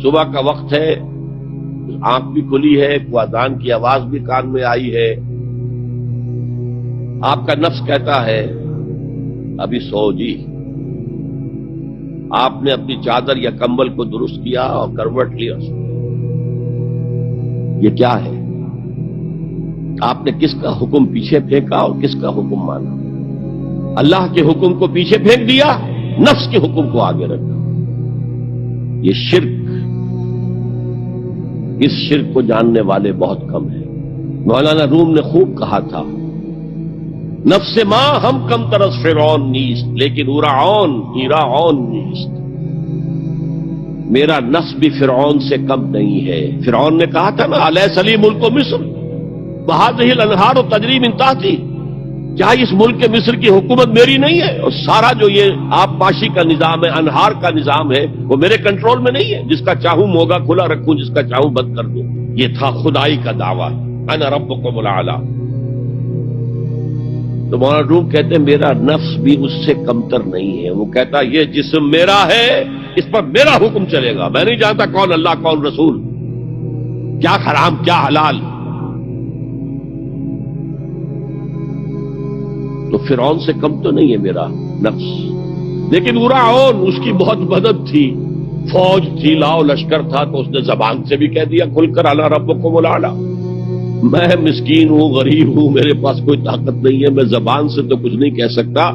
صبح کا وقت ہے، آنکھ بھی کھلی ہے، کوئی اذان کی آواز بھی کان میں آئی ہے، آپ کا نفس کہتا ہے ابھی سو جی. آپ نے اپنی چادر یا کمبل کو درست کیا اور کروٹ لیا. یہ کیا ہے؟ آپ نے کس کا حکم پیچھے پھینکا اور کس کا حکم مانا؟ اللہ کے حکم کو پیچھے پھینک دیا، نفس کے حکم کو آگے رکھا. یہ شرک، اس شرک کو جاننے والے بہت کم ہیں. مولانا روم نے خوب کہا تھا، نفس ماں ہم کم ترس فرعون نیست لیکن ایراعون نیست. میرا نفس بھی فرعون سے کم نہیں ہے. فرعون نے کہا تھا نا الیس لی ملک مصر وہذہ الانہار تجری من تحتی، کیا اس ملک مصر کی حکومت میری نہیں ہے؟ اور سارا جو یہ آب پاشی کا نظام ہے، انہار کا نظام ہے، وہ میرے کنٹرول میں نہیں ہے؟ جس کا چاہوں موگا کھلا رکھوں، جس کا چاہوں بند کر دوں. یہ تھا خدائی کا دعویٰ، انا ربکم الاعلی. تو مولانا روم کہتے ہیں میرا نفس بھی اس سے کمتر نہیں ہے. وہ کہتا یہ جسم میرا ہے، اس پر میرا حکم چلے گا. میں نہیں جانتا کون اللہ کون رسول، کیا حرام کیا حلال. تو فرعون سے کم تو نہیں ہے میرا نفس، لیکن ایراعون اس کی بہت مدد تھی، فوج تھی، لاؤ لشکر تھا، تو اس نے زبان سے بھی کہہ دیا کھل کر انا ربکم الاعلی. میں مسکین ہوں، غریب ہوں، میرے پاس کوئی طاقت نہیں ہے، میں زبان سے تو کچھ نہیں کہہ سکتا،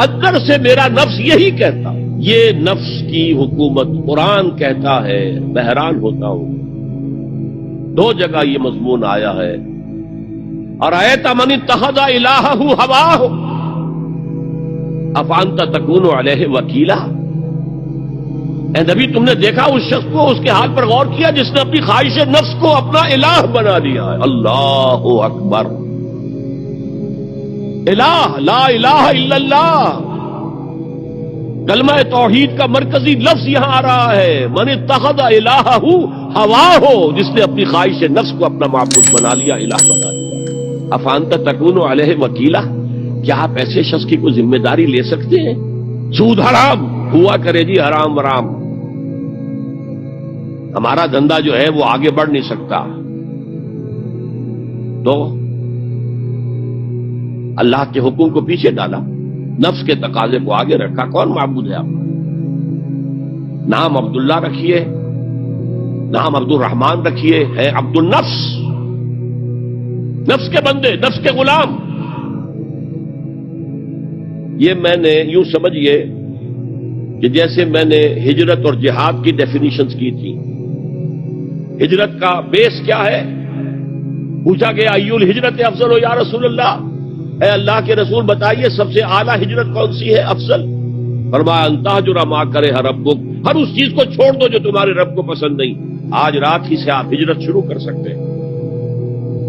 اندر سے میرا نفس یہی کہتا. یہ نفس کی حکومت قرآن کہتا ہے. میں حیران ہوتا ہوں، 2 جگہ یہ مضمون آیا ہے. ارأیت من اتخذ الہہ ہواہ افانت تکون علیہ وکیلا. اے نبی تم نے دیکھا اس شخص کو، اس کے حال پر غور کیا جس نے اپنی خواہش نفس کو اپنا الہ بنا لیا ہے. اللہ اکبر. الہ، لا الہ الا اللہ، کلمہ توحید کا مرکزی لفظ یہاں آ رہا ہے. من اتخذ الہہ ہواہ، جس نے اپنی خواہش نفس کو اپنا معبود بنا لیا، الہ بنا لیا. افانت تکون علیہ وکیلا، کیا آپ ایسے شخص کی کوئی ذمہ داری لے سکتے ہیں؟ سود حرام ہوا کرے جی، حرام ورام، ہمارا دھندا جو ہے وہ آگے بڑھ نہیں سکتا. تو اللہ کے حکم کو پیچھے ڈالا، نفس کے تقاضے کو آگے رکھا. کون معبود ہے آپ کا؟ نام عبداللہ رکھیے، نام عبد الرحمن رکھیے، ہے عبد النفس، نفس کے بندے، نفس کے غلام. یہ میں نے یوں سمجھیے کہ جیسے میں نے ہجرت اور جہاد کی ڈیفینیشنز کی تھی. ہجرت کا بیس کیا ہے؟ پوچھا گیا ایو الہجرت افضل یا رسول اللہ، اے اللہ کے رسول بتائیے سب سے اعلیٰ ہجرت کون سی ہے، افضل؟ فرمایا ان تہجر ما کرہ ربک، ہر اس چیز کو چھوڑ دو جو تمہارے رب کو پسند نہیں. آج رات ہی سے آپ ہجرت شروع کر سکتے ہیں.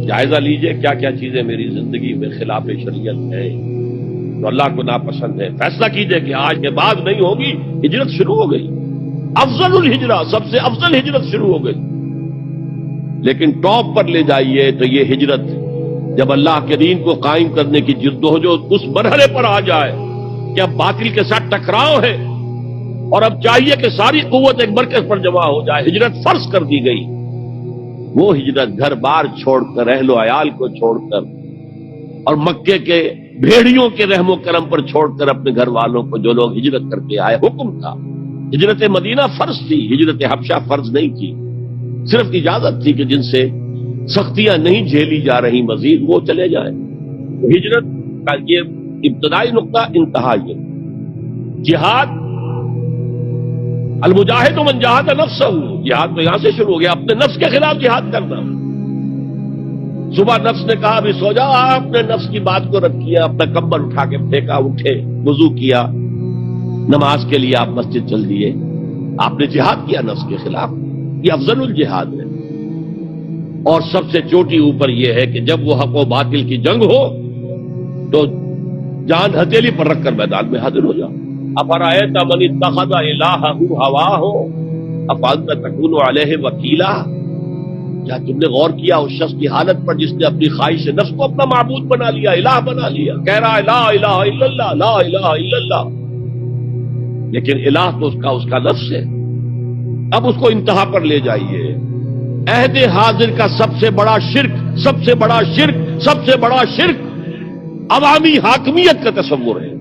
جائزہ لیجئے کیا کیا چیزیں میری زندگی میں خلاف شریعت ہے، تو اللہ کو ناپسند ہے. فیصلہ کیجئے کہ آج کے بعد نہیں ہوگی. ہجرت شروع ہو گئی، افضل الہجرہ، سب سے افضل ہجرت شروع ہو گئی. لیکن ٹاپ پر لے جائیے تو یہ ہجرت جب اللہ کے دین کو قائم کرنے کی جدوجہد اس مرحلے پر آ جائے کہ اب باطل کے ساتھ ٹکراؤ ہے اور اب چاہیے کہ ساری قوت ایک مرکز پر جمع ہو جائے، ہجرت فرض کر دی گئی. وہ ہجرت گھر بار چھوڑ کر، اہل و عیال کو چھوڑ کر، اور مکے کے بھیڑیوں کے رحم و کرم پر چھوڑ کر اپنے گھر والوں کو، جو لوگ ہجرت کر کے آئے. حکم تھا، ہجرت مدینہ فرض تھی، ہجرت حبشہ فرض نہیں تھی. صرف اجازت تھی کہ جن سے سختیاں نہیں جھیلی جا رہی مزید وہ چلے جائیں. ہجرت کا یہ ابتدائی نقطہ، انتہا یہ. جہاد، المجاہد من جاہد نفسہ، جہاد تو یہاں سے شروع ہو گیا، اپنے نفس کے خلاف جہاد کرنا. صبح نفس نے کہا ابھی سو جاؤ، آپ نے نفس کی بات کو رد کیا، اپنا کمبل اٹھا کے پھینکا، اٹھے، وضو کیا، نماز کے لیے آپ مسجد چل دیے. آپ نے جہاد کیا نفس کے خلاف. یہ افضل الجہاد ہے. اور سب سے چوٹی اوپر یہ ہے کہ جب وہ حق و باطل کی جنگ ہو تو جان ہتھیلی پر رکھ کر میدان میں حاضر ہو جاؤ. افرأیت من اتخذ الہہ ہواہ افانت تکون علیہ وکیلا. کیا تم نے غور کیا اس شخص کی حالت پر جس نے اپنی خواہش نفس کو اپنا معبود بنا لیا، الہ بنا لیا، کہہ رہا ہے لا الہ الا اللہ، لا الہ الا اللہ، لیکن الہ تو اس کا نفس ہے. اب اس کو انتہا پر لے جائیے. عہد حاضر کا سب سے بڑا شرک عوامی حاکمیت کا تصور ہے.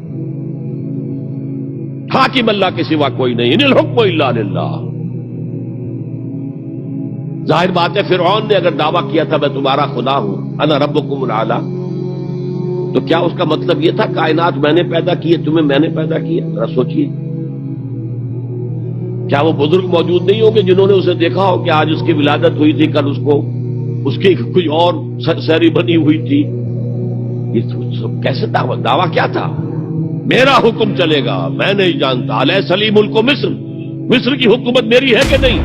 حاکم اللہ کے سوا کوئی نہیں. ان الحکم الا للہ. ظاہر بات ہے فرعون نے اگر دعویٰ کیا تھا میں تمہارا خدا ہوں، انا ربکم الاعلی، تو کیا اس کا مطلب یہ تھا کائنات میں نے پیدا کی ہے، تمہیں میں نے پیدا کیا؟ ذرا سوچیے. کیا وہ بزرگ موجود نہیں ہوں گے جنہوں نے اسے دیکھا ہو کہ آج اس کی ولادت ہوئی تھی، کل اس کی کوئی اور سیری بنی ہوئی تھی؟ یہ کیسے دعویٰ کیا تھا؟ میرا حکم چلے گا، میں نہیں جانتا. علیہ سلیم ملک مصر کی حکومت میری ہے کہ نہیں؟